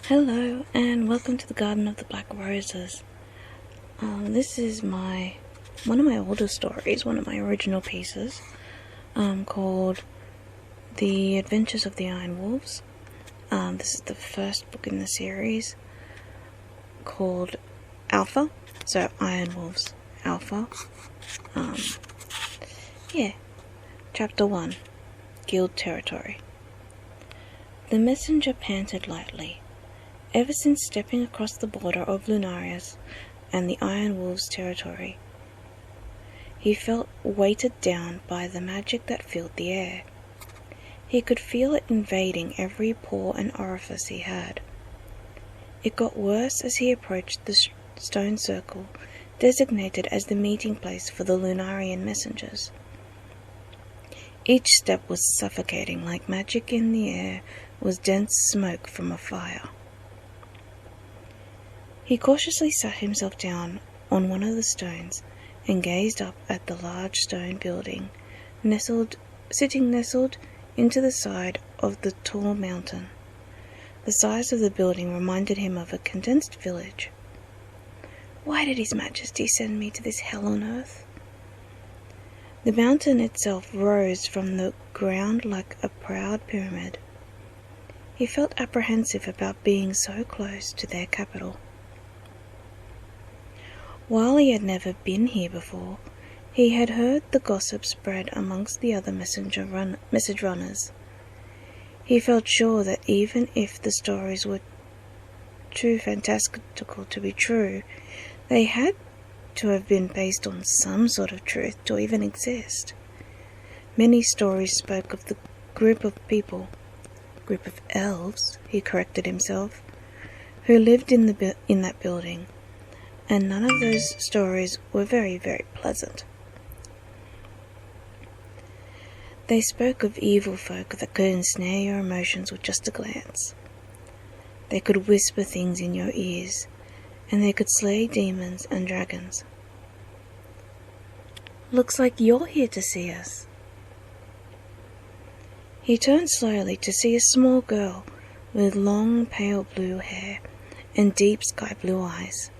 Hello and welcome to the Garden of the Black Roses. This is one of my older stories, one of my original pieces, called The Adventures of the Iron Wolves. This is the first book in the series called Alpha, so Iron Wolves Alpha. Chapter 1, Guild Territory. The messenger panted lightly. Ever since stepping across the border of Lunarias and the Iron Wolves' territory, he felt weighted down by the magic that filled the air. He could feel it invading every pore and orifice he had. It got worse as he approached the stone circle designated as the meeting place for the Lunarian messengers. Each step was suffocating, like magic in the air was dense smoke from a fire. He cautiously sat himself down on one of the stones and gazed up at the large stone building, sitting nestled into the side of the tall mountain. The size of the building reminded him of a condensed village. Why did His Majesty send me to this hell on earth? The mountain itself rose from the ground like a proud pyramid. He felt apprehensive about being so close to their capital. While he had never been here before, he had heard the gossip spread amongst the other message runners. He felt sure that even if the stories were too fantastical to be true, they had to have been based on some sort of truth to even exist. Many stories spoke of the group of elves, he corrected himself, who lived in that building. And none of those stories were very, very pleasant. They spoke of evil folk that could ensnare your emotions with just a glance. They could whisper things in your ears, and they could slay demons and dragons. Looks like you're here to see us. He turned slowly to see a small girl with long pale blue hair and deep sky blue eyes.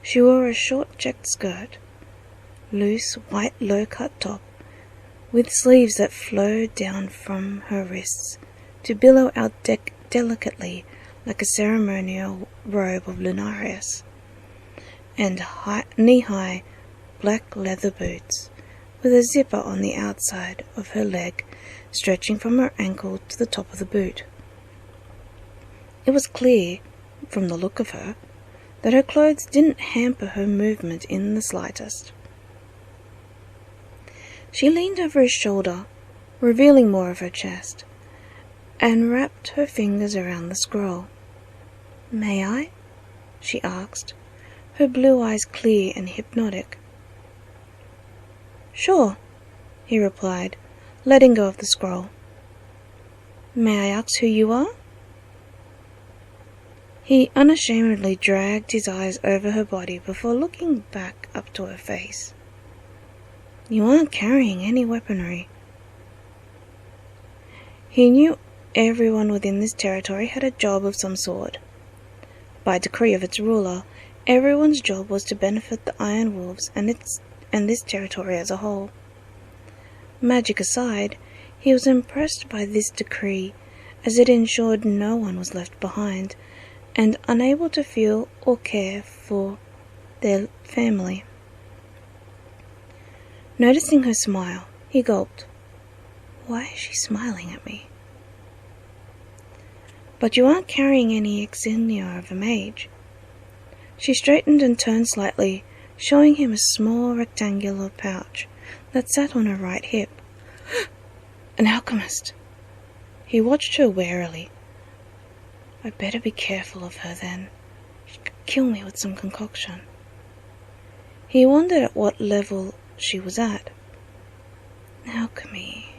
She wore a short checked skirt, loose white low-cut top, with sleeves that flowed down from her wrists to billow out delicately like a ceremonial robe of Lunarias, and knee-high black leather boots, with a zipper on the outside of her leg stretching from her ankle to the top of the boot. It was clear, from the look of her, that her clothes didn't hamper her movement in the slightest. She leaned over his shoulder, revealing more of her chest, and wrapped her fingers around the scroll. "May I?" she asked, her blue eyes clear and hypnotic. "Sure," he replied, letting go of the scroll. "May I ask who you are?" He unashamedly dragged his eyes over her body before looking back up to her face. "You aren't carrying any weaponry." He knew everyone within this territory had a job of some sort. By decree of its ruler, everyone's job was to benefit the Iron Wolves and this territory as a whole. Magic aside, he was impressed by this decree, as it ensured no one was left behind and unable to feel or care for their family. Noticing her smile, he gulped. Why is she smiling at me? "But you aren't carrying any insignia of a mage." She straightened and turned slightly, showing him a small rectangular pouch that sat on her right hip. "An alchemist." He watched her warily. "I'd better be careful of her then. She could kill me with some concoction." He wondered at what level she was at. Alchemy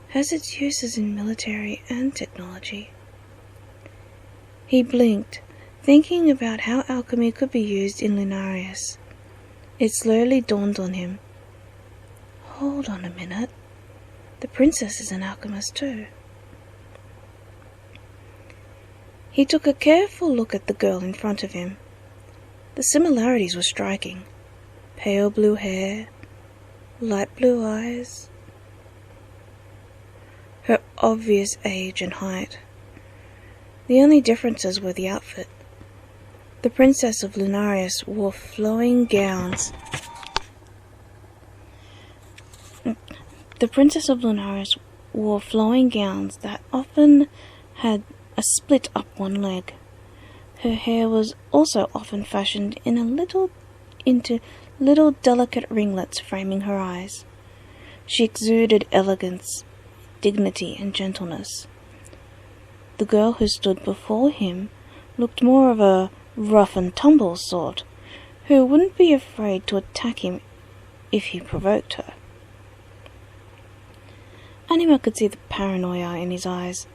has its uses in military and technology. He blinked, thinking about how alchemy could be used in Lunarias. It slowly dawned on him. Hold on a minute. The princess is an alchemist too. He took a careful look at the girl in front of him. The similarities were striking. Pale blue hair, light blue eyes, her obvious age and height. The only differences were the outfit. The Princess of Lunarias wore flowing gowns. That often had a split up one leg. Her hair was also often fashioned into little delicate ringlets framing her eyes. She exuded elegance, dignity, and gentleness. The girl who stood before him looked more of a rough and tumble sort, who wouldn't be afraid to attack him if he provoked her. Anima could see the paranoia in his eyes.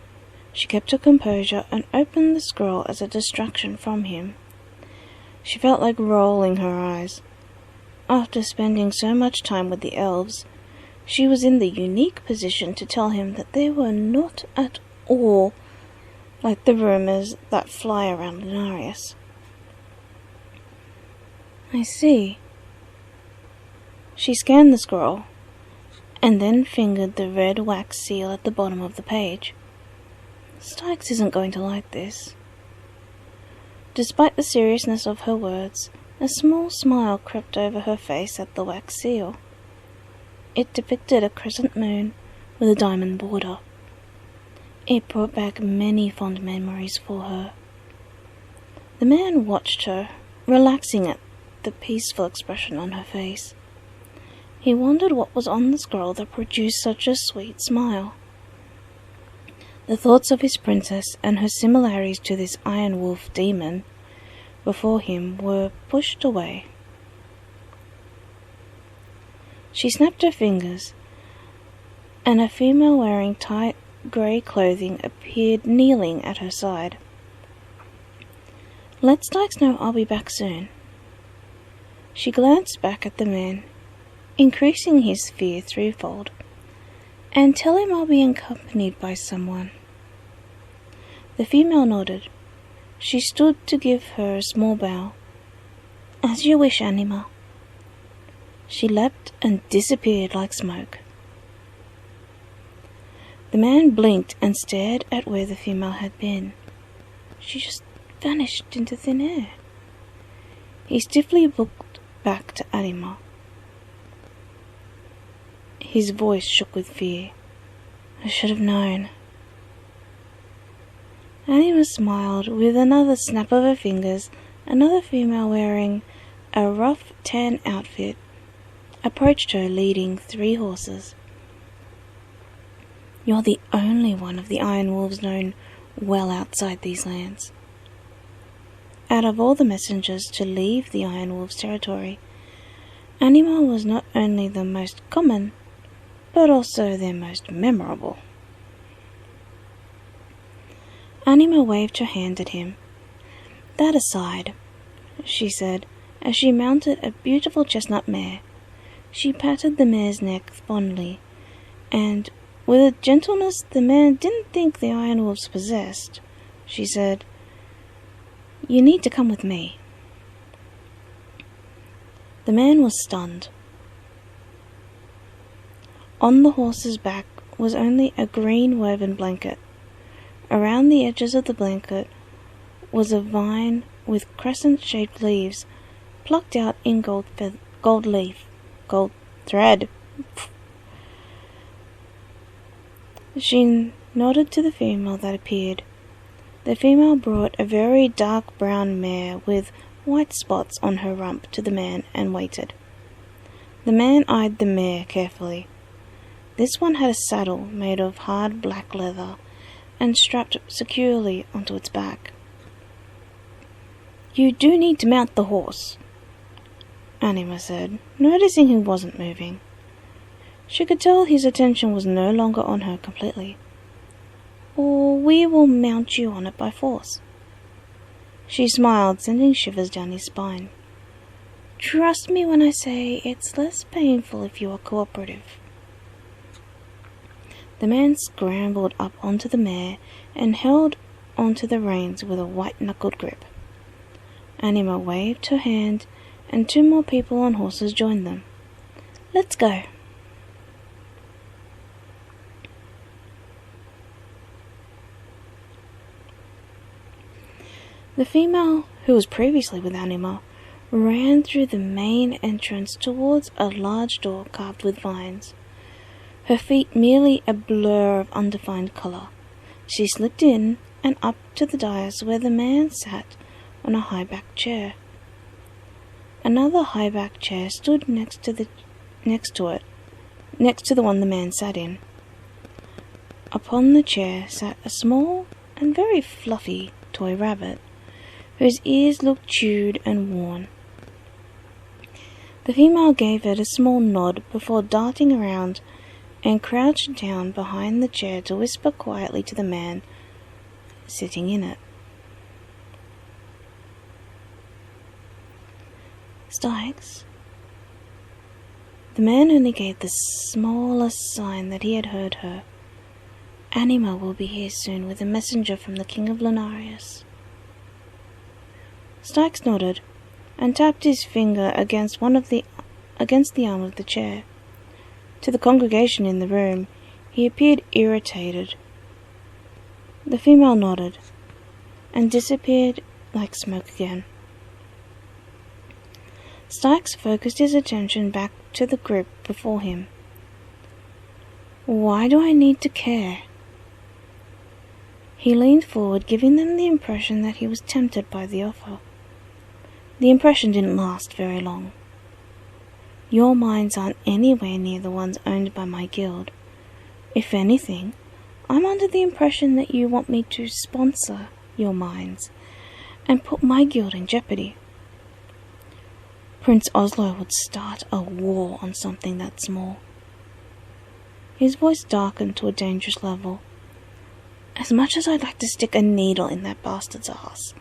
She kept her composure and opened the scroll as a distraction from him. She felt like rolling her eyes. After spending so much time with the elves, she was in the unique position to tell him that they were not at all like the rumors that fly around Lunarias. I see. She scanned the scroll, and then fingered the red wax seal at the bottom of the page. Styx isn't going to like this. Despite the seriousness of her words, a small smile crept over her face at the wax seal. It depicted a crescent moon with a diamond border. It brought back many fond memories for her. The man watched her, relaxing at the peaceful expression on her face. He wondered what was on the scroll that produced such a sweet smile. The thoughts of his princess and her similarities to this iron wolf demon before him were pushed away. She snapped her fingers, and a female wearing tight grey clothing appeared kneeling at her side. Let Styx know I'll be back soon. She glanced back at the man, increasing his fear threefold, and tell him I'll be accompanied by someone. The female nodded. She stood to give her a small bow. As you wish, Anima. She leapt and disappeared like smoke. The man blinked and stared at where the female had been. She just vanished into thin air. He stiffly looked back to Anima. His voice shook with fear. I should have known. Anima smiled with another snap of her fingers. Another female wearing a rough tan outfit approached her leading 3 horses. You're the only one of the Iron Wolves known well outside these lands. Out of all the messengers to leave the Iron Wolves' territory, Anima was not only the most common, but also their most memorable. Anima waved her hand at him. That aside, she said, as she mounted a beautiful chestnut mare. She patted the mare's neck fondly, and with a gentleness the man didn't think the Iron Wolves possessed, she said, You need to come with me. The man was stunned. On the horse's back was only a green woven blanket. Around the edges of the blanket was a vine with crescent-shaped leaves plucked out in gold thread. She nodded to the female that appeared. The female brought a very dark brown mare with white spots on her rump to the man and waited. The man eyed the mare carefully. This one had a saddle made of hard black leather and strapped securely onto its back. You do need to mount the horse, Anima said, noticing he wasn't moving. She could tell his attention was no longer on her completely. Or we will mount you on it by force. She smiled, sending shivers down his spine. Trust me when I say it's less painful if you are cooperative. The man scrambled up onto the mare and held onto the reins with a white-knuckled grip. Anima waved her hand, and 2 more people on horses joined them. "Let's go." The female, who was previously with Anima, ran through the main entrance towards a large door carved with vines, her feet merely a blur of undefined colour. She slipped in and up to the dais where the man sat on a high-backed chair. Another high-backed chair stood next to the one the man sat in. Upon the chair sat a small and very fluffy toy rabbit, whose ears looked chewed and worn. The female gave it a small nod before darting around and crouched down behind the chair to whisper quietly to the man sitting in it. "Stikes?" The man only gave the smallest sign that he had heard her. "Anima will be here soon with a messenger from the King of Lunarias." Stikes nodded and tapped his finger against the arm of the chair. To the congregation in the room, he appeared irritated. The female nodded and disappeared like smoke again. Stikes focused his attention back to the group before him. "Why do I need to care?" He leaned forward, giving them the impression that he was tempted by the offer. The impression didn't last very long. "Your mines aren't anywhere near the ones owned by my guild. If anything, I'm under the impression that you want me to sponsor your mines and put my guild in jeopardy. Prince Oslo would start a war on something that small." His voice darkened to a dangerous level. "As much as I'd like to stick a needle in that bastard's ass,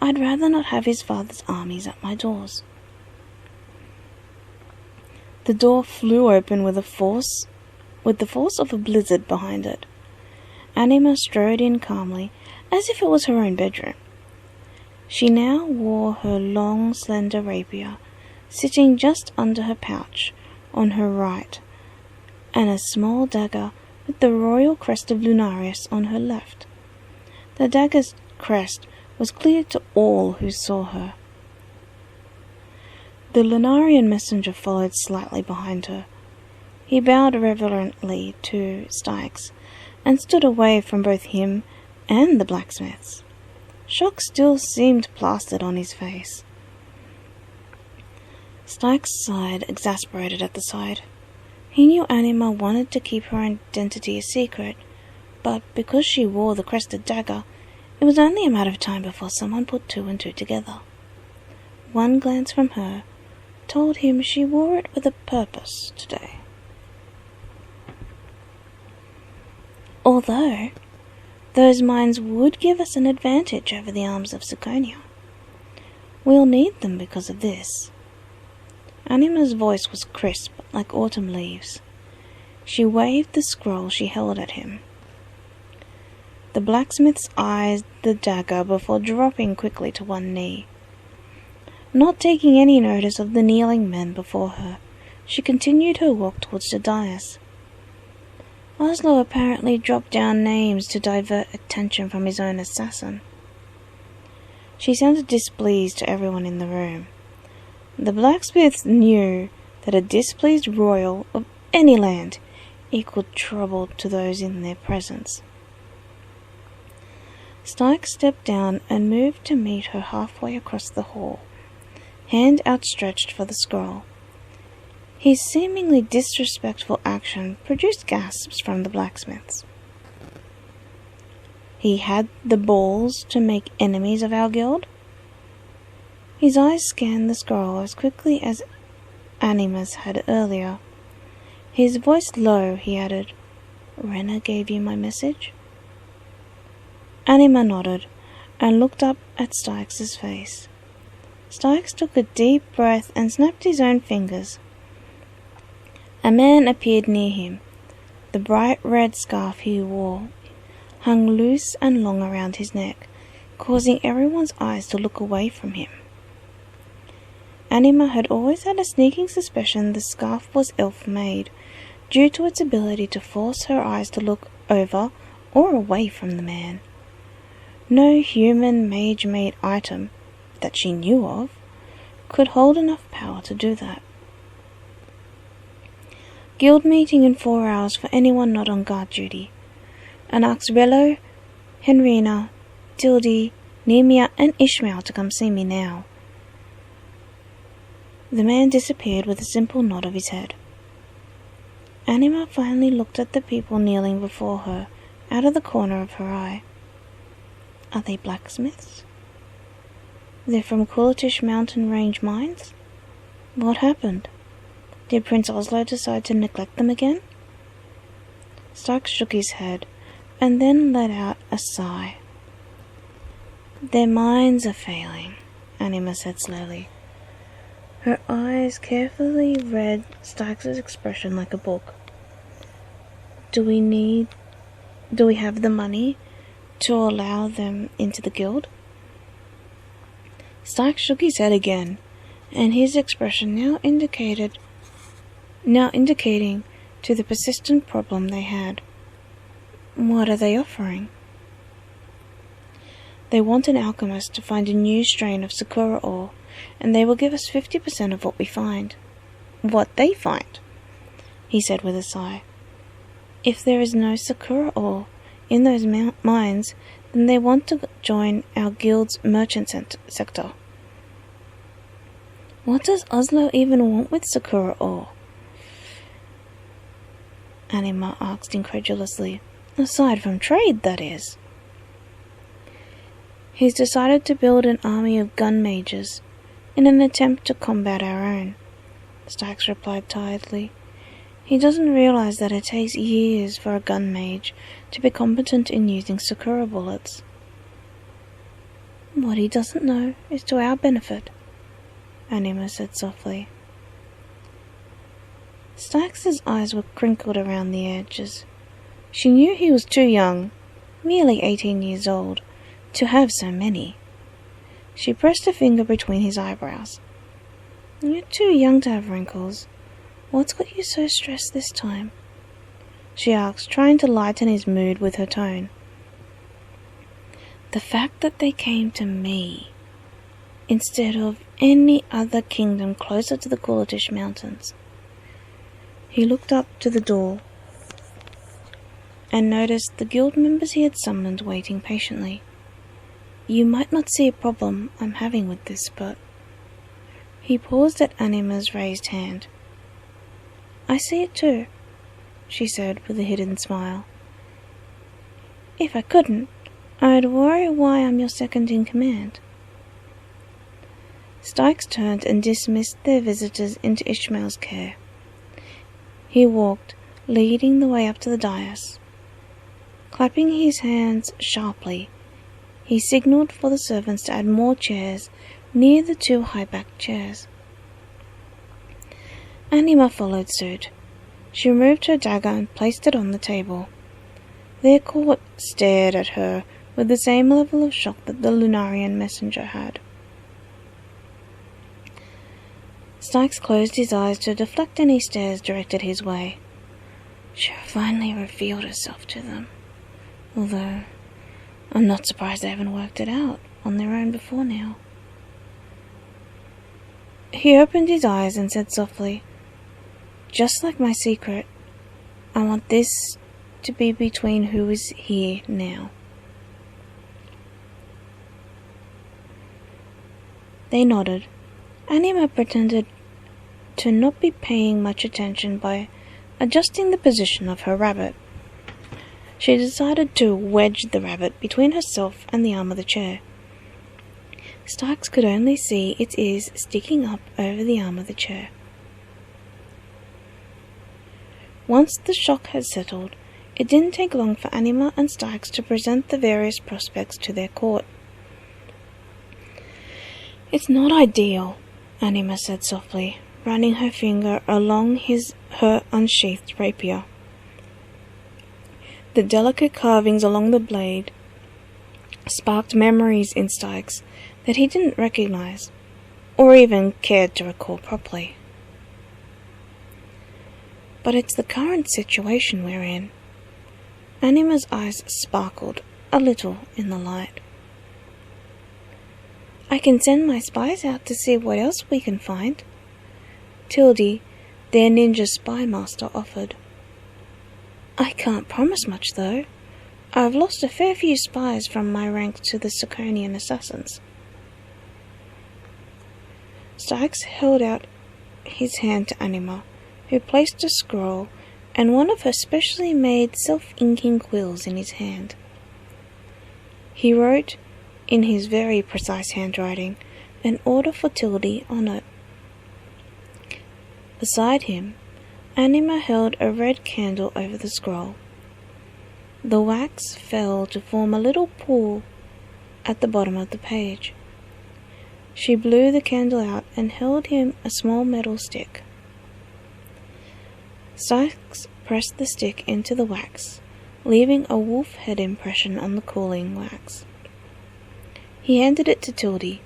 I'd rather not have his father's armies at my doors." The door flew open with the force of a blizzard behind it. Anima strode in calmly, as if it was her own bedroom. She now wore her long, slender rapier, sitting just under her pouch on her right, and a small dagger with the royal crest of Lunarias on her left. The dagger's crest was clear to all who saw her. The Lunarian messenger followed slightly behind her. He bowed reverently to Stikes and stood away from both him and the blacksmiths. Shock still seemed plastered on his face. Stikes sighed, exasperated at the sight. He knew Anima wanted to keep her identity a secret, but because she wore the crested dagger, it was only a matter of time before someone put 2 and 2 together. One glance from her told him she wore it with a purpose today. Although, those mines would give us an advantage over the arms of Ciconia. We'll need them because of this. Anima's voice was crisp, like autumn leaves. She waved the scroll she held at him. The blacksmith's eyed the dagger before dropping quickly to one knee. Not taking any notice of the kneeling men before her, she continued her walk towards the dais. Oslo apparently dropped down names to divert attention from his own assassin. She sounded displeased to everyone in the room. The blacksmiths knew that a displeased royal of any land equaled trouble to those in their presence. Stikes stepped down and moved to meet her halfway across the hall, hand outstretched for the scroll. His seemingly disrespectful action produced gasps from the blacksmiths. He had the balls to make enemies of our guild? His eyes scanned the scroll as quickly as Anima's had earlier. His voice low, he added, "Rena gave you my message?" Anima nodded and looked up at Stikes' face. Stikes took a deep breath and snapped his own fingers. A man appeared near him. The bright red scarf he wore hung loose and long around his neck, causing everyone's eyes to look away from him. Anima had always had a sneaking suspicion the scarf was elf-made, due to its ability to force her eyes to look over or away from the man. No human mage-made item, that she knew of, could hold enough power to do that. Guild meeting in 4 hours for anyone not on guard duty. And ask Rello, Henrina, Tildy, Nemia and Ishmael to come see me now. The man disappeared with a simple nod of his head. Anima finally looked at the people kneeling before her, out of the corner of her eye. Are they blacksmiths? They're from Kulatish mountain range mines? What happened? Did Prince Oslo decide to neglect them again? Stark shook his head, and then let out a sigh. Their minds are failing, Anima said slowly. Her eyes carefully read Stark's expression like a book. Do we have the money to allow them into the guild? Stark shook his head again, and his expression now indicating to the persistent problem they had. What are they offering? They want an alchemist to find a new strain of Sakura ore, and they will give us 50% of what we find. What they find, he said with a sigh. If there is no Sakura ore in those mines, then they want to join our guild's merchant sector. What does Oslo even want with Sakura ore? Anima asked incredulously. Aside from trade, that is. He's decided to build an army of gun mages in an attempt to combat our own, Starks replied tiredly. He doesn't realize that it takes years for a gun mage to be competent in using Sakura bullets. What he doesn't know is to our benefit, Anima said softly. Starks' eyes were crinkled around the edges. She knew he was too young, merely 18 years old, to have so many. She pressed a finger between his eyebrows. You're too young to have wrinkles. What's got you so stressed this time? She asked, trying to lighten his mood with her tone. The fact that they came to me, instead of any other kingdom closer to the Kulatish mountains. He looked up to the door and noticed the guild members he had summoned waiting patiently. You might not see a problem I'm having with this, but... He paused at Anima's raised hand. I see it too, she said with a hidden smile. If I couldn't, I'd worry why I'm your second in command. Stykes turned and dismissed their visitors into Ishmael's care. He walked, leading the way up to the dais. Clapping his hands sharply, he signalled for the servants to add more chairs near the 2 high-backed chairs. Anima followed suit. She removed her dagger and placed it on the table. Their court stared at her with the same level of shock that the Lunarian messenger had. Stykes closed his eyes to deflect any stares directed his way. She finally revealed herself to them, although I'm not surprised they haven't worked it out on their own before now. He opened his eyes and said softly, just like my secret, I want this to be between who is here now. They nodded. Anima pretended to not be paying much attention by adjusting the position of her rabbit. She decided to wedge the rabbit between herself and the arm of the chair. Starks could only see its ears sticking up over the arm of the chair. Once the shock had settled, it didn't take long for Anima and Starks to present the various prospects to their court. It's not ideal, Anima said softly, running her finger along her unsheathed rapier. The delicate carvings along the blade sparked memories in Stykes that he didn't recognize, or even cared to recall properly. But it's the current situation we're in. Anima's eyes sparkled a little in the light. I can send my spies out to see what else we can find, Tildy, their ninja spy master, offered. I can't promise much, though. I've lost a fair few spies from my ranks to the Siconian assassins. Stykes held out his hand to Anima, who placed a scroll and one of her specially made self-inking quills in his hand. He wrote, in his very precise handwriting, an order for Tildy on it. Beside him, Anima held a red candle over the scroll. The wax fell to form a little pool at the bottom of the page. She blew the candle out and held him a small metal stick. Stykes pressed the stick into the wax, leaving a wolf head impression on the cooling wax. He handed it to Tildy,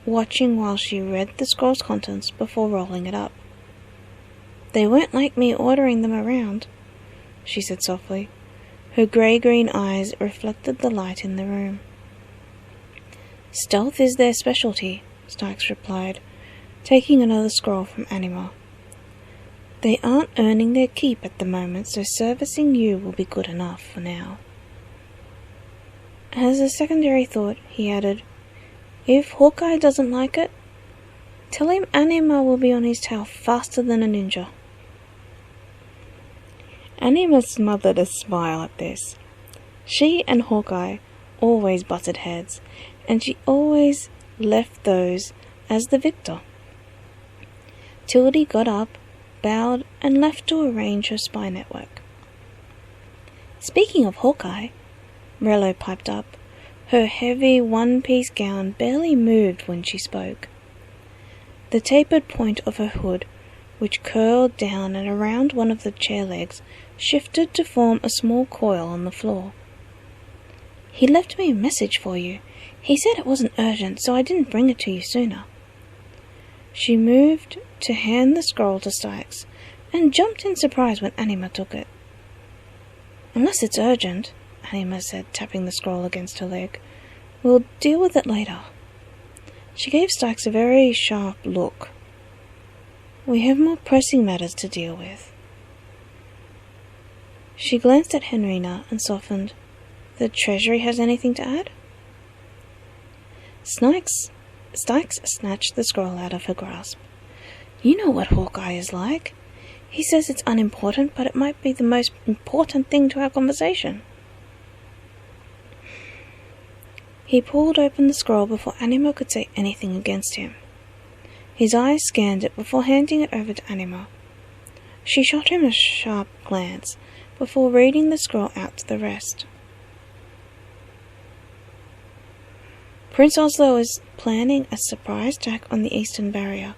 watching while she read the scroll's contents before rolling it up. They weren't like me ordering them around, she said softly. Her grey-green eyes reflected the light in the room. Stealth is their specialty, Stykes replied, taking another scroll from Anima. They aren't earning their keep at the moment, so servicing you will be good enough for now. As a secondary thought, he added, if Hawkeye doesn't like it, tell him Anima will be on his tail faster than a ninja. Anima smothered a smile at this. She and Hawkeye always butted heads, and she always left those as the victor. Tildy got up, bowed, and left to arrange her spy network. Speaking of Hawkeye, Rello piped up. Her heavy one-piece gown barely moved when she spoke. The tapered point of her hood, which curled down and around one of the chair legs, shifted to form a small coil on the floor. He left me a message for you. He said it wasn't urgent, so I didn't bring it to you sooner. She moved to hand the scroll to Stykes, and jumped in surprise when Anima took it. Unless it's urgent, Anima said, tapping the scroll against her leg. We'll deal with it later. She gave Stykes a very sharp look. We have more pressing matters to deal with. She glanced at Henrina and softened. The Treasury has anything to add? Stykes snatched the scroll out of her grasp. You know what Hawkeye is like. He says it's unimportant, but it might be the most important thing to our conversation. He pulled open the scroll before Anima could say anything against him. His eyes scanned it before handing it over to Anima. She shot him a sharp glance before reading the scroll out to the rest. Prince Oslo is planning a surprise attack on the Eastern Barrier.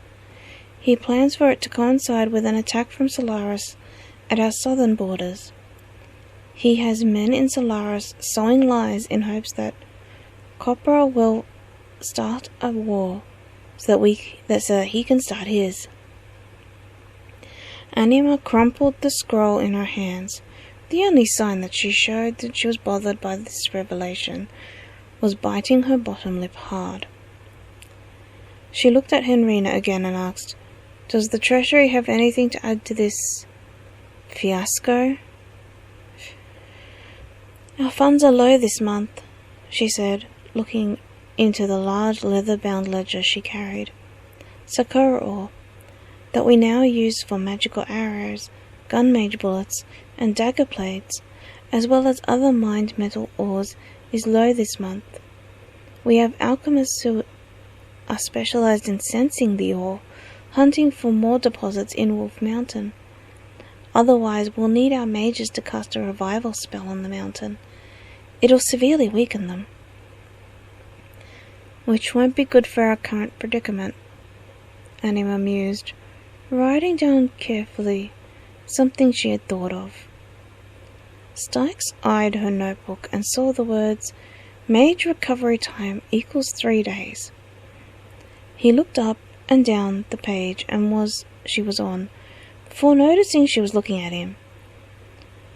He plans for it to coincide with an attack from Solaris at our southern borders. He has men in Solaris sowing lies in hopes that Copra will start a war so that he can start his. Anima crumpled the scroll in her hands. The only sign that she showed that she was bothered by this revelation was biting her bottom lip hard. She looked at Henrina again and asked, Does the Treasury have anything to add to this fiasco? Our funds are low this month, she said, looking into the large leather-bound ledger she carried. Sakura ore, that we now use for magical arrows, gun mage bullets, and dagger blades, as well as other mined metal ores, is low this month. We have alchemists who are specialized in sensing the ore, hunting for more deposits in Wolf Mountain. Otherwise, we'll need our mages to cast a revival spell on the mountain. It'll severely weaken them. Which won't be good for our current predicament, Anima mused, writing down carefully something she had thought of. Stykes eyed her notebook and saw the words, "Mage recovery time equals 3 days." He looked up and down the page she was on, before noticing she was looking at him.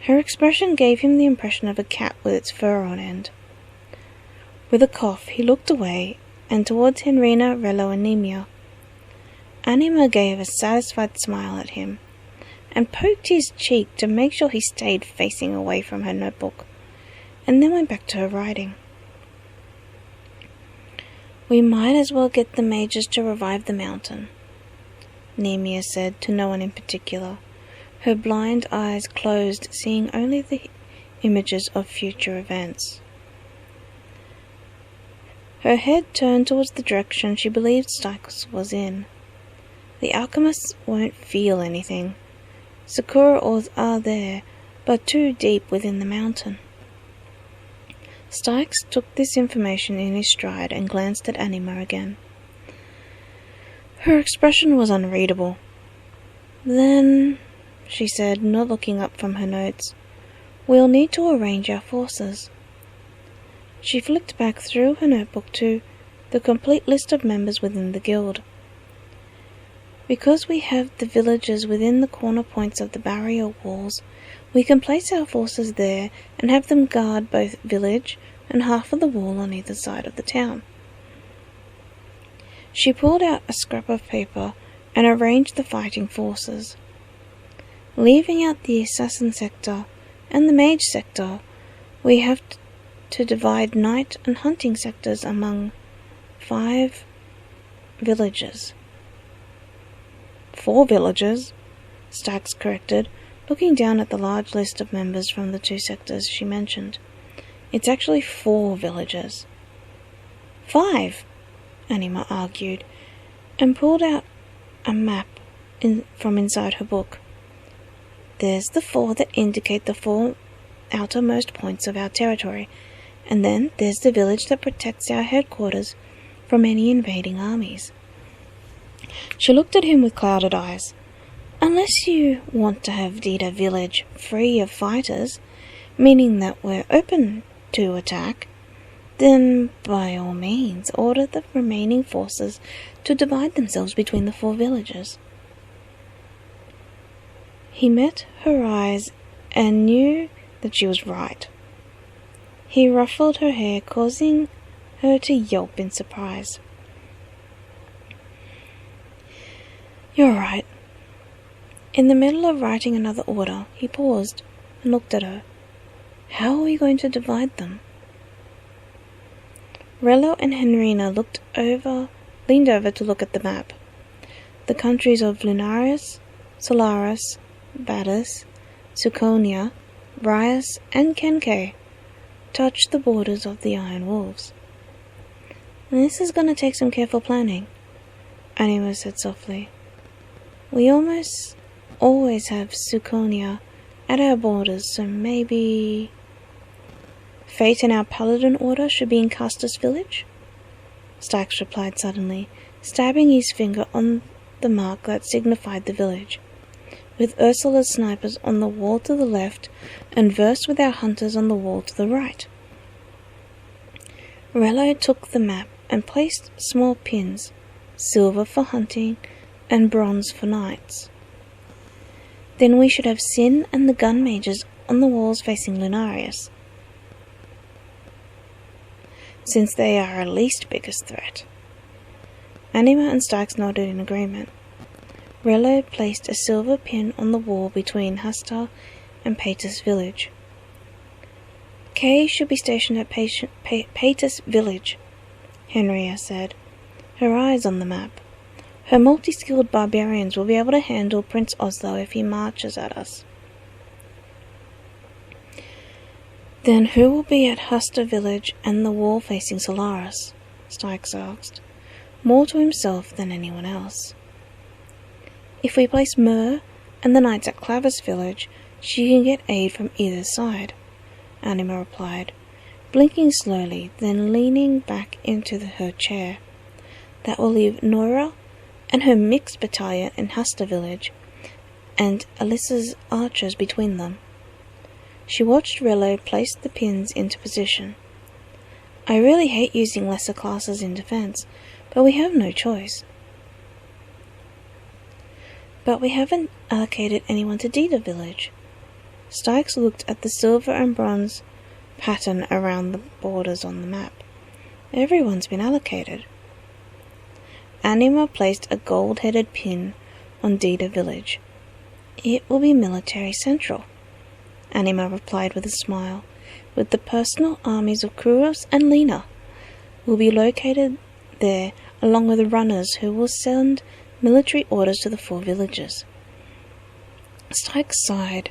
Her expression gave him the impression of a cat with its fur on end. With a cough, he looked away and towards Henrina, Rello, and Nemia. Anima gave a satisfied smile at him, and poked his cheek to make sure he stayed facing away from her notebook, and then went back to her writing. "We might as well get the mages to revive the mountain," Nemia said to no one in particular, her blind eyes closed, seeing only the images of future events. Her head turned towards the direction she believed Stykes was in. "The alchemists won't feel anything. Sakura ores are there, but too deep within the mountain." Stykes took this information in his stride and glanced at Anima again. Her expression was unreadable. "Then," she said, not looking up from her notes, "we'll need to arrange our forces." She flicked back through her notebook to the complete list of members within the guild. "Because we have the villages within the corner points of the barrier walls, we can place our forces there and have them guard both village and half of the wall on either side of the town." She pulled out a scrap of paper and arranged the fighting forces. "Leaving out the assassin sector and the mage sector, we have to divide night and hunting sectors among 5 villages. 4 villages, Stykes corrected, looking down at the large list of members from the 2 sectors she mentioned. "It's actually 4 villages." "5," Anima argued, and pulled out a map from inside her book. "There's the 4 that indicate the 4 outermost points of our territory, and then there's the village that protects our headquarters from any invading armies." She looked at him with clouded eyes. "Unless you want to have Dita village free of fighters, meaning that we're open to attack, then by all means order the remaining forces to divide themselves between the 4 villages." He met her eyes and knew that she was right. He ruffled her hair, causing her to yelp in surprise. "You're right." In the middle of writing another order, he paused and looked at her. "How are we going to divide them?" Rello and Henrina leaned over to look at the map. The countries of Lunarias, Solaris, Badis, Sukonia, Rias, and Kenkei touched the borders of the Iron Wolves. "This is going to take some careful planning," Anima said softly. "We almost always have Sukonia at our borders, so maybe Fate and our paladin order should be in Castor's village?" Stykes replied suddenly, stabbing his finger on the mark that signified the village, "with Ursula's snipers on the wall to the left and Verse with our hunters on the wall to the right." Rello took the map and placed small pins, silver for hunting and bronze for knights. "Then we should have Sin and the gun mages on the walls facing Lunarias, since they are our least biggest threat." Anima and Stykes nodded in agreement. Rello placed a silver pin on the wall between Hastar and Paetus village. "Kay should be stationed at Paetus village," Henria said, her eyes on the map. "Her multi-skilled barbarians will be able to handle Prince Oslo if he marches at us." "Then who will be at Hastar village and the wall facing Solaris?" Stykes asked, more to himself than anyone else. "If we place Myr and the knights at Clavis village, she can get aid from either side," Anima replied, blinking slowly, then leaning back into her chair. "That will leave Noira and her mixed battalion in Hastar village, and Alyssa's archers between them. She watched Rello place the pins into position. I really hate using lesser classes in defense, but we have no choice. But we haven't allocated anyone to Dita Village. Stykes looked at the silver and bronze pattern around the borders on the map. Everyone's been allocated. Anima placed a gold-headed pin on Dita Village. It will be military central, Anima replied with a smile, with the personal armies of Kouros and Lena will be located there, along with the runners who will send military orders to the 4 villages. Stykes sighed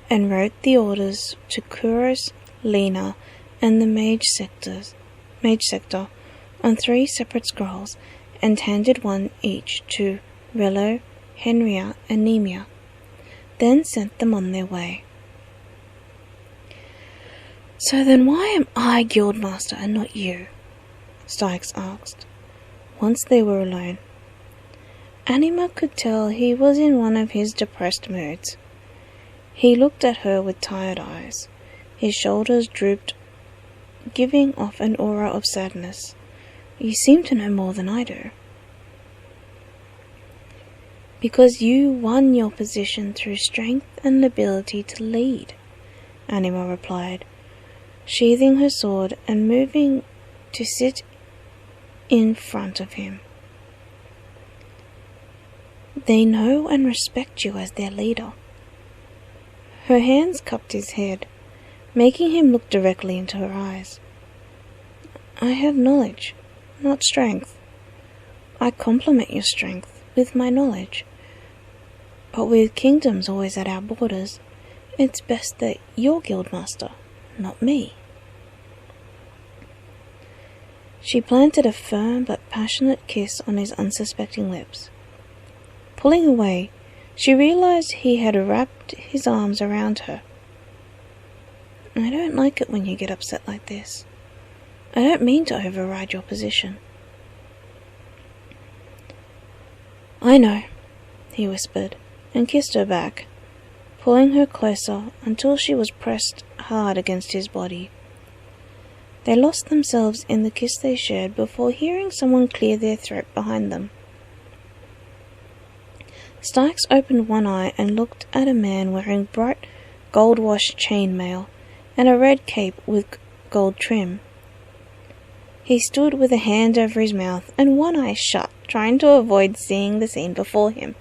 and wrote the orders to Kouros, Lena, and the Mage sector on 3 separate scrolls, and handed one each to Rello, Henria, and Nemia, then sent them on their way. So then why am I Guildmaster and not you? Stykes asked, once they were alone. Anima could tell he was in one of his depressed moods. He looked at her with tired eyes. His shoulders drooped, giving off an aura of sadness. You seem to know more than I do. Because you won your position through strength and ability to lead, Anima replied, sheathing her sword and moving to sit in front of him. They know and respect you as their leader. Her hands cupped his head, making him look directly into her eyes. I have knowledge, not strength. I complement your strength with my knowledge. But with kingdoms always at our borders, it's best that you're Guildmaster, not me. She planted a firm but passionate kiss on his unsuspecting lips. Pulling away, she realized he had wrapped his arms around her. I don't like it when you get upset like this. I don't mean to override your position. I know, he whispered, and kissed her back, pulling her closer until she was pressed hard against his body. They lost themselves in the kiss they shared before hearing someone clear their throat behind them. Stykes opened one eye and looked at a man wearing bright gold-washed chainmail and a red cape with gold trim. He stood with a hand over his mouth and one eye shut, trying to avoid seeing the scene before him.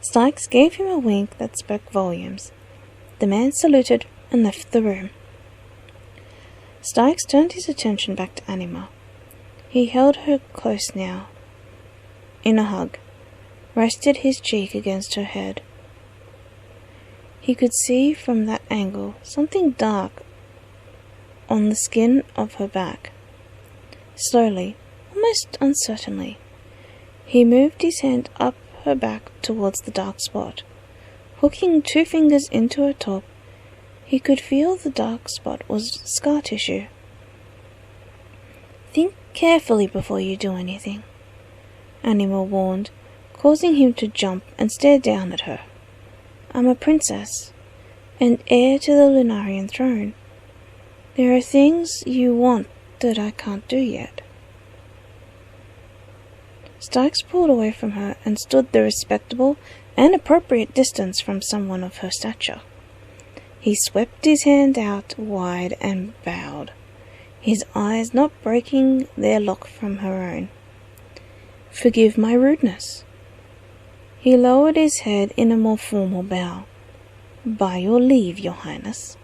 Stykes gave him a wink that spoke volumes. The man saluted and left the room. Stykes turned his attention back to Anima. He held her close now, in a hug, rested his cheek against her head. He could see from that angle something dark on the skin of her back. Slowly, almost uncertainly, he moved his hand up her back towards the dark spot. Hooking 2 fingers into her top, he could feel the dark spot was scar tissue. Think carefully before you do anything, Anima warned, causing him to jump and stare down at her. I'm a princess, and heir to the Lunarian throne. There are things you want that I can't do yet. Stykes pulled away from her and stood the respectable and appropriate distance from someone of her stature. He swept his hand out wide and bowed, his eyes not breaking their lock from her own. Forgive my rudeness. He lowered his head in a more formal bow. By your leave, Your Highness.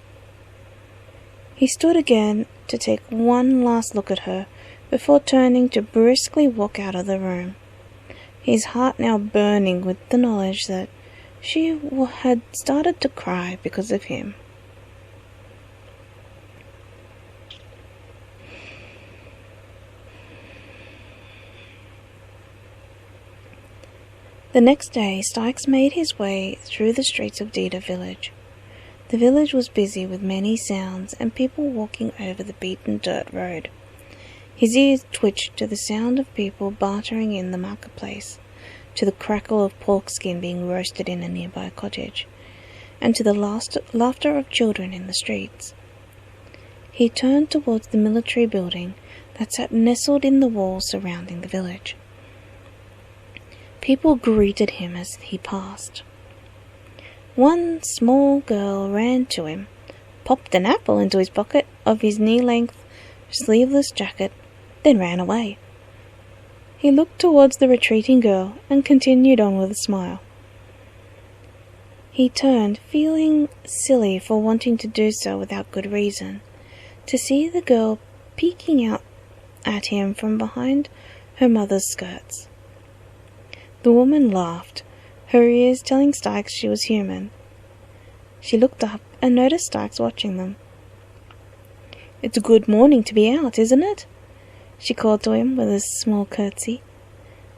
He stood again to take one last look at her before turning to briskly walk out of the room, his heart now burning with the knowledge that she had started to cry because of him. The next day, Stykes made his way through the streets of Dita Village. The village was busy with many sounds and people walking over the beaten dirt road. His ears twitched to the sound of people bartering in the marketplace, to the crackle of pork skin being roasted in a nearby cottage, and to the laughter of children in the streets. He turned towards the military building that sat nestled in the walls surrounding the village. People greeted him as he passed. One small girl ran to him, popped an apple into his pocket of his knee-length, sleeveless jacket, then ran away. He looked towards the retreating girl and continued on with a smile. He turned, feeling silly for wanting to do so without good reason, to see the girl peeking out at him from behind her mother's skirts. The woman laughed, her ears telling Stykes she was human. She looked up and noticed Stykes watching them. "It's a good morning to be out, isn't it?" she called to him with a small curtsy.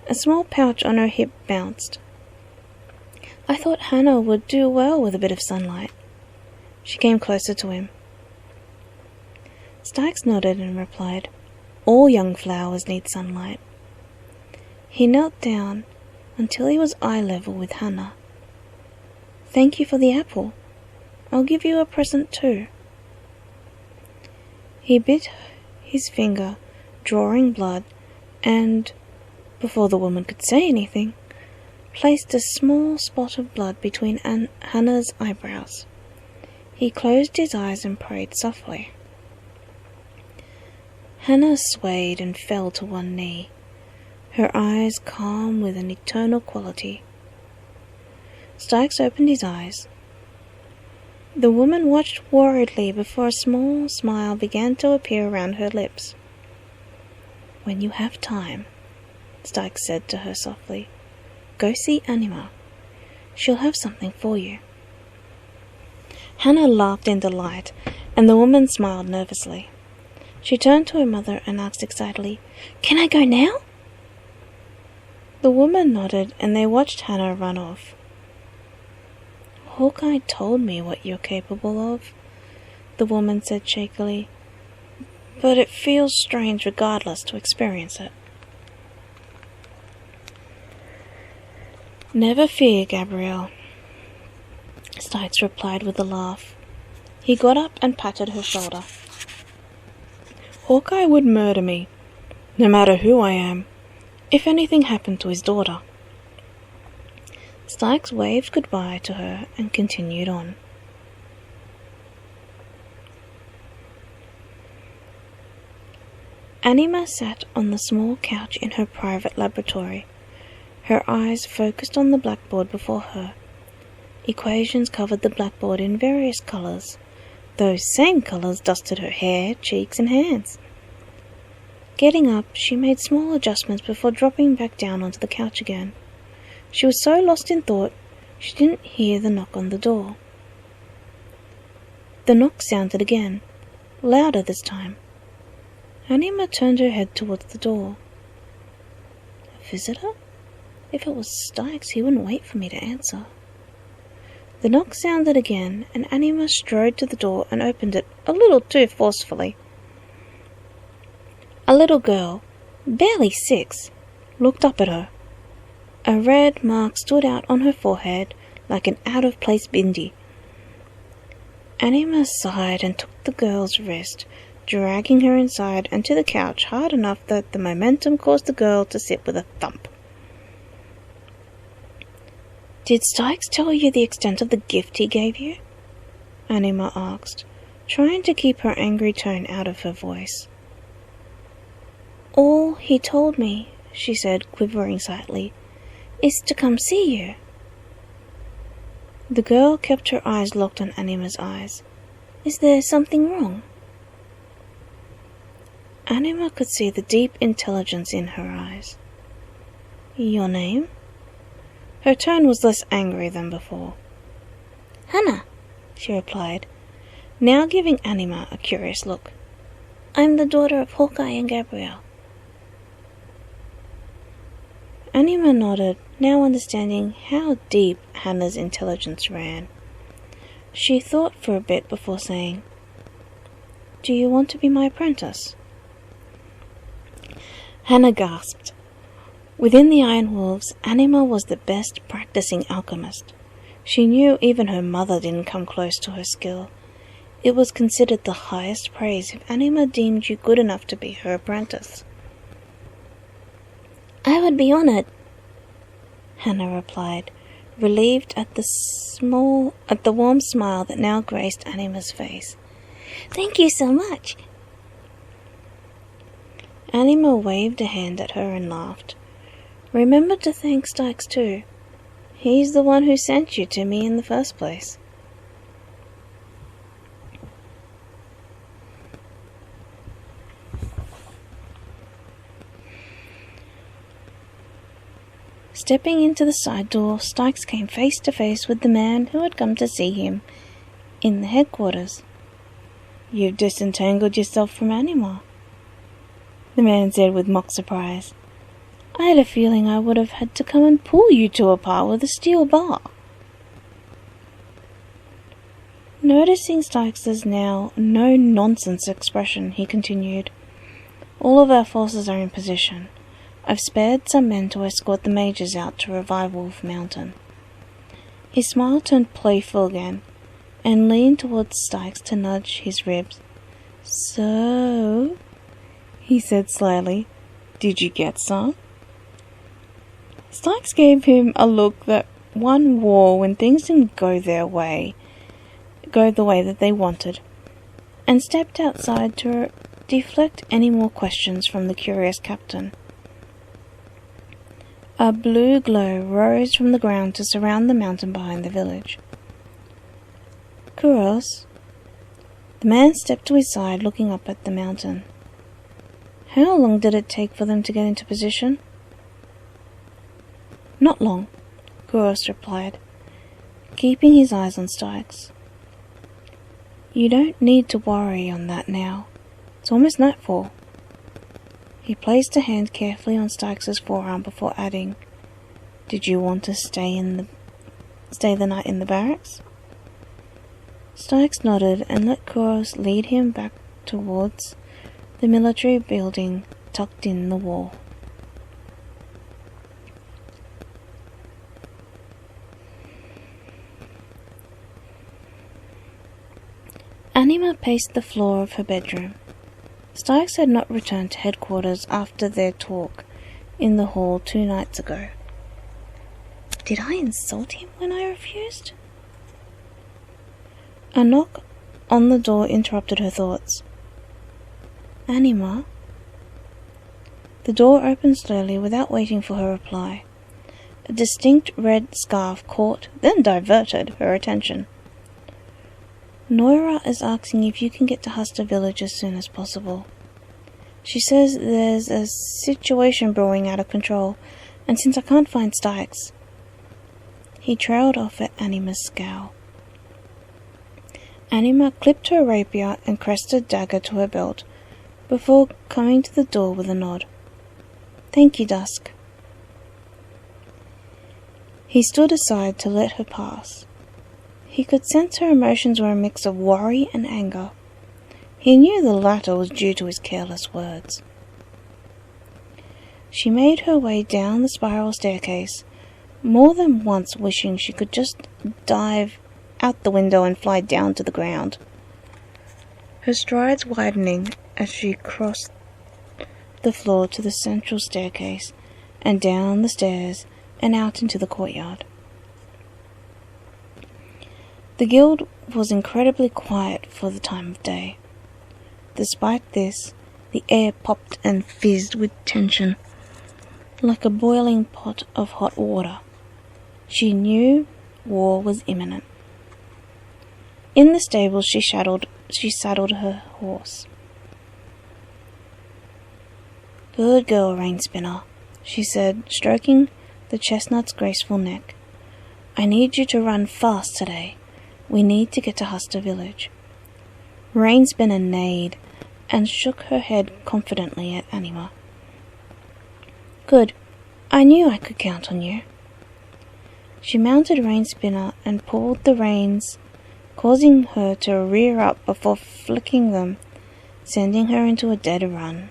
A small pouch on her hip bounced. "I thought Hannah would do well with a bit of sunlight." She came closer to him. Stykes nodded and replied, "All young flowers need sunlight." He knelt down until he was eye level with Hannah. "Thank you for the apple. I'll give you a present too." He bit his finger, drawing blood, and, before the woman could say anything, placed a small spot of blood between Hannah's eyebrows. He closed his eyes and prayed softly. Hannah swayed and fell to one knee, her eyes calm with an eternal quality. Stykes opened his eyes. The woman watched worriedly before a small smile began to appear around her lips. "When you have time," Stykes said to her softly, "go see Anima. She'll have something for you." Hannah laughed in delight, and the woman smiled nervously. She turned to her mother and asked excitedly, "Can I go now?" The woman nodded, and they watched Hannah run off. "Hawkeye told me what you're capable of," the woman said shakily, "but it feels strange regardless to experience it." "Never fear, Gabrielle," Stykes replied with a laugh. He got up and patted her shoulder. "Hawkeye would murder me, no matter who I am, if anything happened to his daughter." Stykes waved goodbye to her and continued on. Anima sat on the small couch in her private laboratory, her eyes focused on the blackboard before her. Equations covered the blackboard in various colors. Those same colors dusted her hair, cheeks, and hands. Getting up, she made small adjustments before dropping back down onto the couch again. She was so lost in thought, she didn't hear the knock on the door. The knock sounded again, louder this time. Anima turned her head towards the door. A visitor? If it was Stykes, he wouldn't wait for me to answer. The knock sounded again, and Anima strode to the door and opened it a little too forcefully. A little girl, barely 6, looked up at her. A red mark stood out on her forehead like an out-of-place bindi. Anima sighed and took the girl's wrist, dragging her inside and to the couch hard enough that the momentum caused the girl to sit with a thump. "Did Stykes tell you the extent of the gift he gave you?" Anima asked, trying to keep her angry tone out of her voice. "All he told me," she said, quivering slightly, "is to come see you." The girl kept her eyes locked on Anima's eyes. "Is there something wrong?" Anima could see the deep intelligence in her eyes. "Your name?" Her tone was less angry than before. "Hannah," she replied, now giving Anima a curious look. "I'm the daughter of Hawkeye and Gabrielle." Anima nodded, now understanding how deep Hannah's intelligence ran. She thought for a bit before saying, "Do you want to be my apprentice?" Hannah gasped. Within the Iron Wolves, Anima was the best practicing alchemist. She knew even her mother didn't come close to her skill. It was considered the highest praise if Anima deemed you good enough to be her apprentice. "I would be honored," Hannah replied, relieved at the warm smile that now graced Anima's face. "Thank you so much." Anima waved a hand at her and laughed. "Remember to thank Stykes too. He's the one who sent you to me in the first place." Stepping into the side door, Stykes came face to face with the man who had come to see him in the headquarters. "You've disentangled yourself from Anima," the man said with mock surprise. "I had a feeling I would have had to come and pull you two apart with a steel bar." Noticing Stykes' now no-nonsense expression, he continued, "All of our forces are in position. I've spared some men to escort the majors out to revive Wolf Mountain." His smile turned playful again, and leaned towards Stykes to nudge his ribs. "So," he said slyly, "did you get some?" Stykes gave him a look that one wore when things didn't go the way that they wanted, and stepped outside to deflect any more questions from the curious captain. A blue glow rose from the ground to surround the mountain behind the village. "Kuros?" The man stepped to his side, looking up at the mountain. "How long did it take for them to get into position?" "Not long," Kuros replied, keeping his eyes on Stykes. "You don't need to worry on that now. It's almost nightfall." He placed a hand carefully on Stykes' forearm before adding, "Did you want to stay the night in the barracks?" Stykes nodded and let Kuros lead him back towards the military building tucked in the wall. Anima paced the floor of her bedroom. Stykes had not returned to headquarters after their talk in the hall 2 nights ago. Did I insult him when I refused? A knock on the door interrupted her thoughts. "Anima?" The door opened slowly without waiting for her reply. A distinct red scarf caught, then diverted, her attention. "Noira is asking if you can get to Huster Village as soon as possible. She says there's a situation brewing out of control, and since I can't find Stykes..." He trailed off at Anima's scowl. Anima clipped her rapier and crested a dagger to her belt, before coming to the door with a nod. "Thank you, Dusk." He stood aside to let her pass. He could sense her emotions were a mix of worry and anger. He knew the latter was due to his careless words. She made her way down the spiral staircase, more than once wishing she could just dive out the window and fly down to the ground. Her strides widening as she crossed the floor to the central staircase, and down the stairs and out into the courtyard. The guild was incredibly quiet for the time of day. Despite this, the air popped and fizzed with tension, like a boiling pot of hot water. She knew war was imminent. In the stable she saddled her horse. "Good girl, Rain Spinner," she said, stroking the chestnut's graceful neck. "I need you to run fast today. We need to get to Huster Village." Rain Spinner neighed and shook her head confidently at Anima. "Good. I knew I could count on you." She mounted Rain Spinner and pulled the reins, causing her to rear up before flicking them, sending her into a dead run.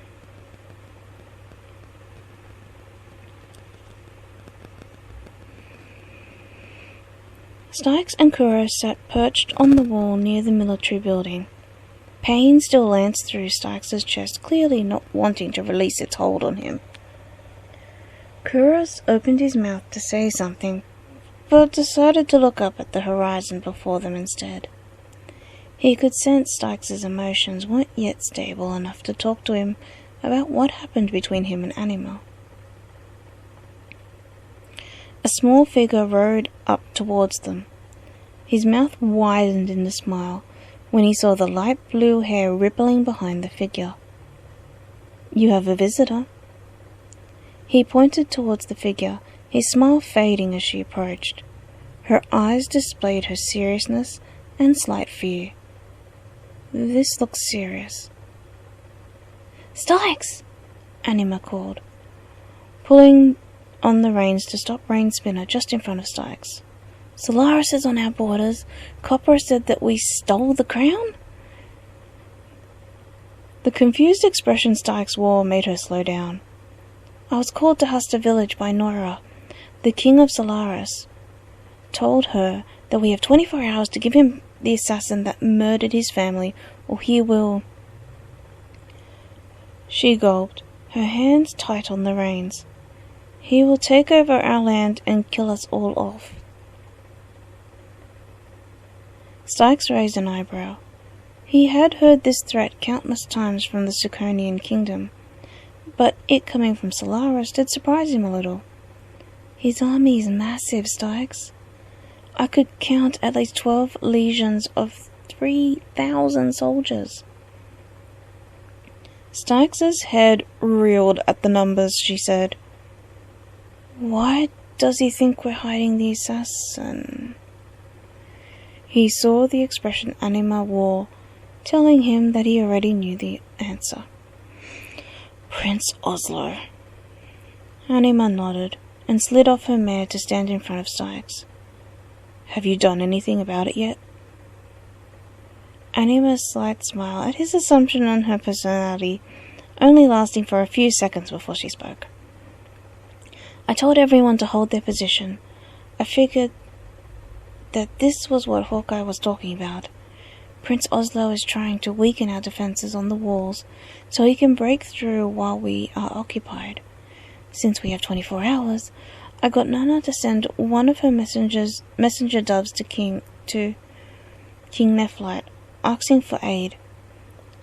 Stykes and Kuro sat perched on the wall near the military building. Pain still lanced through Stykes' chest, clearly not wanting to release its hold on him. Kuros opened his mouth to say something, but decided to look up at the horizon before them instead. He could sense Stykes' emotions weren't yet stable enough to talk to him about what happened between him and Anima. A small figure rode up towards them. His mouth widened in a smile when he saw the light blue hair rippling behind the figure. "You have a visitor." He pointed towards the figure, his smile fading as she approached. Her eyes displayed her seriousness and slight fear. "This looks serious." "Stykes!" Anima called, pulling on the reins to stop Rainspinner just in front of Stykes. "Solaris is on our borders. Copper said that we stole the crown?" The confused expression Stykes wore made her slow down. "I was called to Hasta village by Nora. The king of Solaris told her that we have 24 hours to give him the assassin that murdered his family, or he will..." She gulped, her hands tight on the reins. "He will take over our land and kill us all off." Stykes raised an eyebrow. He had heard this threat countless times from the Suconian kingdom, but it coming from Solaris did surprise him a little. "His army is massive, Stykes. I could count at least 12 legions of 3,000 soldiers." Stykes' head reeled at the numbers, she said. "Why does he think we're hiding the assassin?" He saw the expression Anima wore, telling him that he already knew the answer. "Prince Oslo." Anima nodded and slid off her mare to stand in front of Stykes. "Have you done anything about it yet?" Anima's slight smile at his assumption on her personality, only lasting for a few seconds before she spoke. "I told everyone to hold their position. I figured that this was what Hawkeye was talking about. Prince Oslo is trying to weaken our defenses on the walls so he can break through while we are occupied. Since we have 24 hours, I got Nana to send one of her messenger doves to King Nephlite, asking for aid.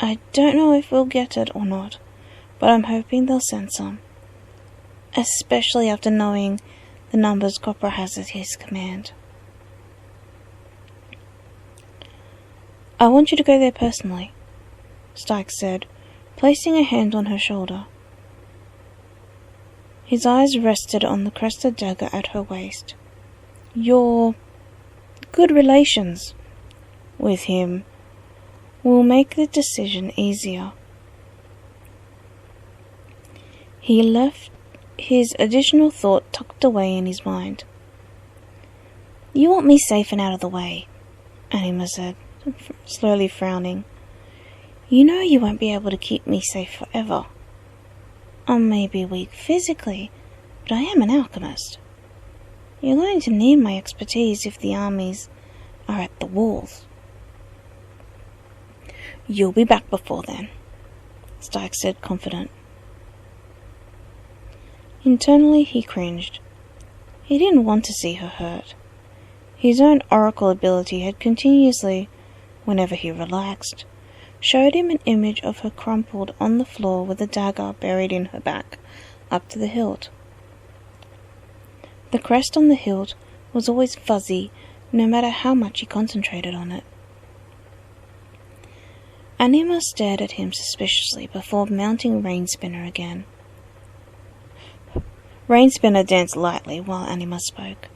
I don't know if we'll get it or not, but I'm hoping they'll send some, especially after knowing the numbers Copper has at his command." "I want you to go there personally," Stykes said, placing a hand on her shoulder. His eyes rested on the crested dagger at her waist. "Your good relations with him will make the decision easier." He left his additional thought tucked away in his mind. "You want me safe and out of the way," Anima said, slowly frowning. "You know you won't be able to keep me safe forever. I may be weak physically, but I am an alchemist. You're going to need my expertise if the armies are at the walls." "You'll be back before then," Stykes said, confident. Internally he cringed. He didn't want to see her hurt. His own oracle ability had continuously, whenever he relaxed, showed him an image of her crumpled on the floor with a dagger buried in her back, up to the hilt. The crest on the hilt was always fuzzy, no matter how much he concentrated on it. Anima stared at him suspiciously before mounting Rainspinner again. Rainspinner danced lightly while Anima spoke.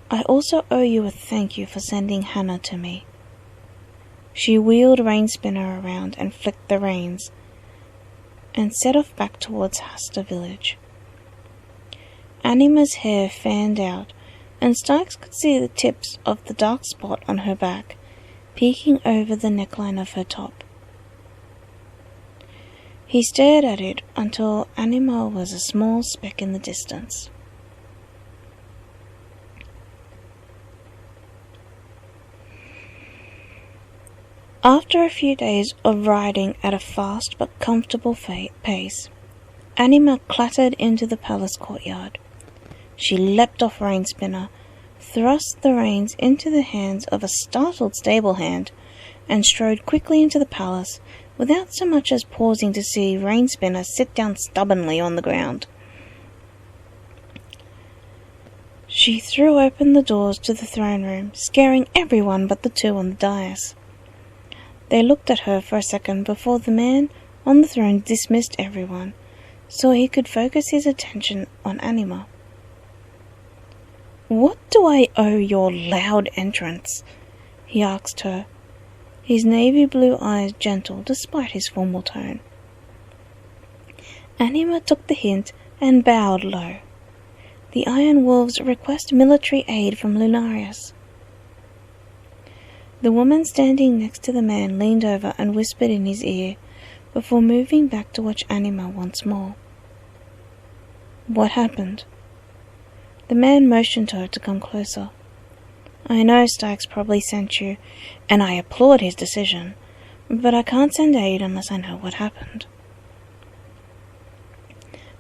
"I also owe you a thank you for sending Hannah to me." She wheeled Rainspinner around and flicked the reins, and set off back towards Hasta village. Anima's hair fanned out, and Stykes could see the tips of the dark spot on her back, peeking over the neckline of her top. He stared at it until Anima was a small speck in the distance. After a few days of riding at a fast but comfortable pace, Anima clattered into the palace courtyard. She leapt off Rain Spinner, thrust the reins into the hands of a startled stable hand, and strode quickly into the palace without so much as pausing to see Rain Spinner sit down stubbornly on the ground. She threw open the doors to the throne room, scaring everyone but the two on the dais. They looked at her for a second before the man on the throne dismissed everyone, so he could focus his attention on Anima. "What do I owe your loud entrance?" he asked her, his navy blue eyes gentle despite his formal tone. Anima took the hint and bowed low. The Iron Wolves request military aid from Lunarias. The woman standing next to the man leaned over and whispered in his ear before moving back to watch Anima once more. "What happened?" The man motioned her to come closer. "I know Stykes probably sent you, and I applaud his decision, but I can't send aid unless I know what happened."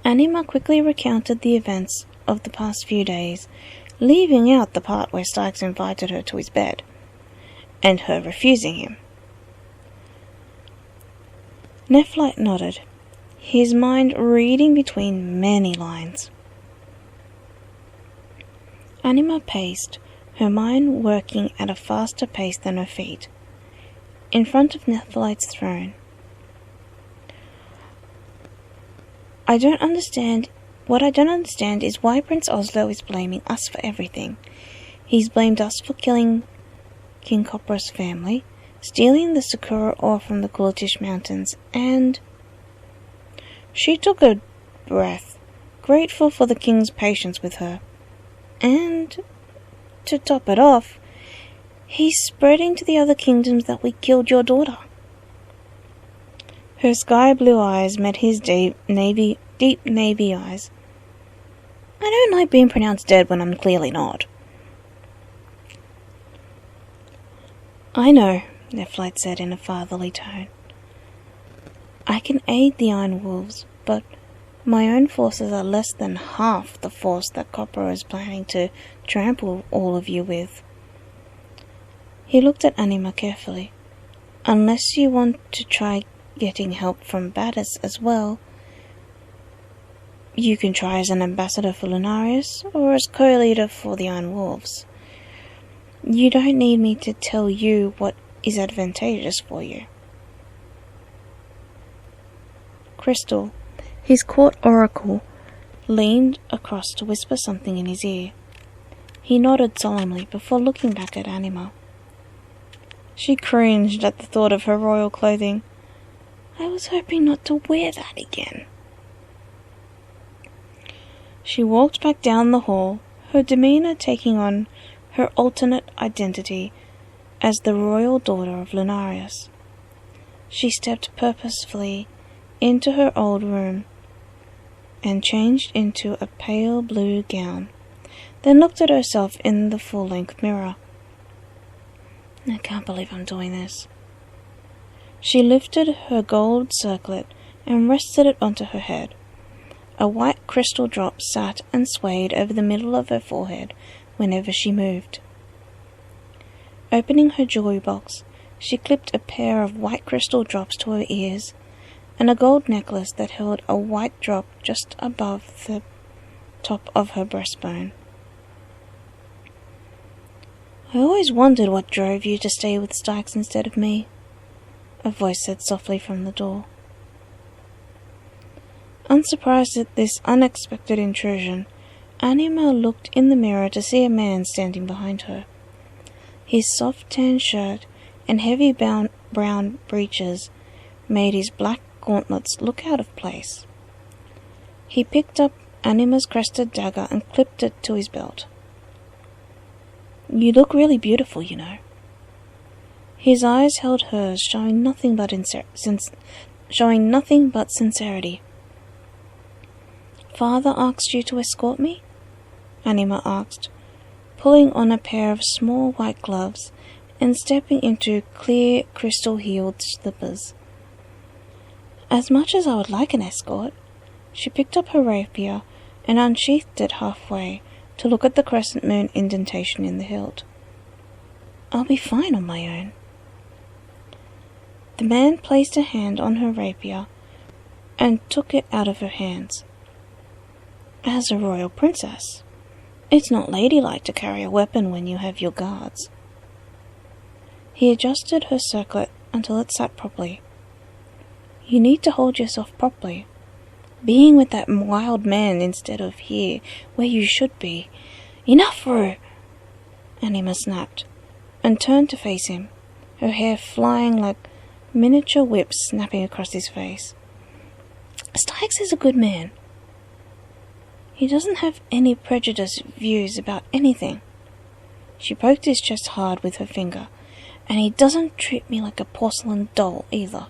Anima quickly recounted the events of the past few days, leaving out the part where Stykes invited her to his bed, and her refusing him. Nephlite nodded, his mind reading between many lines. Anima paced, her mind working at a faster pace than her feet, in front of Nephlite's throne. What I don't understand is why Prince Oslo is blaming us for everything. He's blamed us for killing King Copra's family, stealing the Sakura ore from the Kulatish Mountains, and... She took a breath, grateful for the king's patience with her. And, to top it off, he's spreading to the other kingdoms that we killed your daughter. Her sky blue eyes met his deep navy eyes. I don't like being pronounced dead when I'm clearly not. "I know," Nephlite said in a fatherly tone. "I can aid the Iron Wolves, but my own forces are less than half the force that Copra is planning to trample all of you with." He looked at Anima carefully. "Unless you want to try getting help from Battis as well, you can try as an ambassador for Lunarias or as co-leader for the Iron Wolves. You don't need me to tell you what is advantageous for you." Crystal, his court oracle, leaned across to whisper something in his ear. He nodded solemnly before looking back at Anima. She cringed at the thought of her royal clothing. "I was hoping not to wear that again." She walked back down the hall, her demeanour taking on her alternate identity as the royal daughter of Lunarias. She stepped purposefully into her old room and changed into a pale blue gown, then looked at herself in the full-length mirror. "I can't believe I'm doing this." She lifted her gold circlet and rested it onto her head. A white crystal drop sat and swayed over the middle of her forehead whenever she moved. Opening her jewelry box, she clipped a pair of white crystal drops to her ears and a gold necklace that held a white drop just above the top of her breastbone. "I always wondered what drove you to stay with Stykes instead of me," a voice said softly from the door. Unsurprised at this unexpected intrusion, Anima looked in the mirror to see a man standing behind her. His soft tan shirt and heavy brown breeches made his black gauntlets look out of place. He picked up Anima's crested dagger and clipped it to his belt. "You look really beautiful, you know." His eyes held hers, showing nothing but sincerity. "Father asked you to escort me?" Anima asked, pulling on a pair of small white gloves and stepping into clear, crystal-heeled slippers. As much as I would like an escort, she picked up her rapier and unsheathed it halfway to look at the crescent moon indentation in the hilt. I'll be fine on my own. The man placed a hand on her rapier and took it out of her hands. As a royal princess, it's not ladylike to carry a weapon when you have your guards. He adjusted her circlet until it sat properly. You need to hold yourself properly. Being with that wild man instead of here, where you should be. Enough, Rue! Anima snapped, and turned to face him, her hair flying like miniature whips snapping across his face. Styx is a good man. He doesn't have any prejudiced views about anything. She poked his chest hard with her finger, and he doesn't treat me like a porcelain doll either.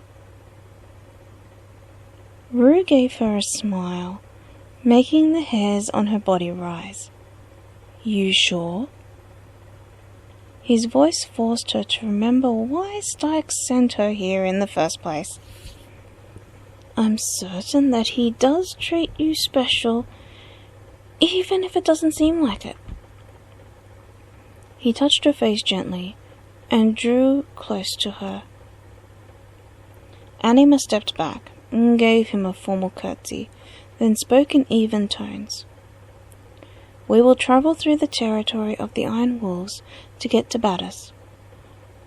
Rue gave her a smile, making the hairs on her body rise. You sure? His voice forced her to remember why Styx sent her here in the first place. I'm certain that he does treat you special, even if it doesn't seem like it. He touched her face gently and drew close to her. Anima stepped back and gave him a formal curtsy, then spoke in even tones. We will travel through the territory of the Iron Wolves to get to Battis.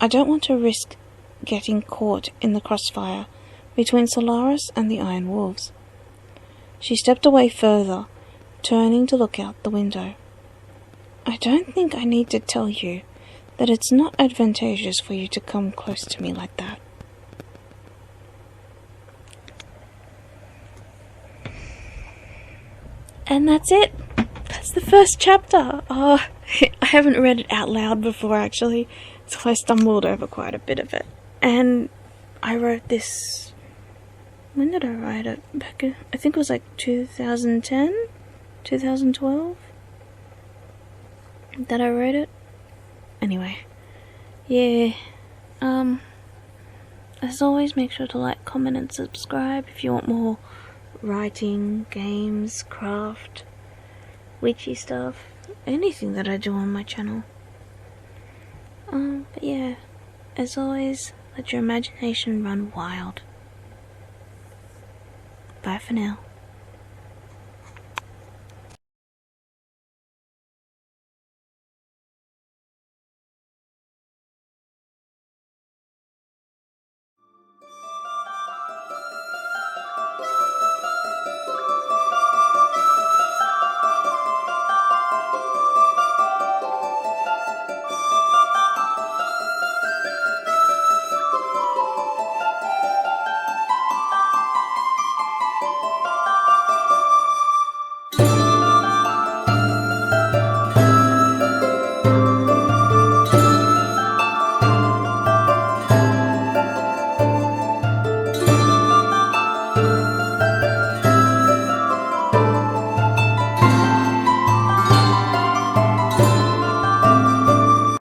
I don't want to risk getting caught in the crossfire between Solaris and the Iron Wolves. She stepped away further, turning to look out the window. I don't think I need to tell you that it's not advantageous for you to come close to me like that. And that's it. That's the first chapter. I haven't read it out loud before, actually, so I stumbled over quite a bit of it. And I wrote this... When did I write it? Back in, I think it was like 2010? 2012? That I wrote it? Anyway. Yeah. As always, make sure to like, comment, and subscribe if you want more writing, games, craft, witchy stuff, anything that I do on my channel. But yeah, as always, let your imagination run wild. Bye for now.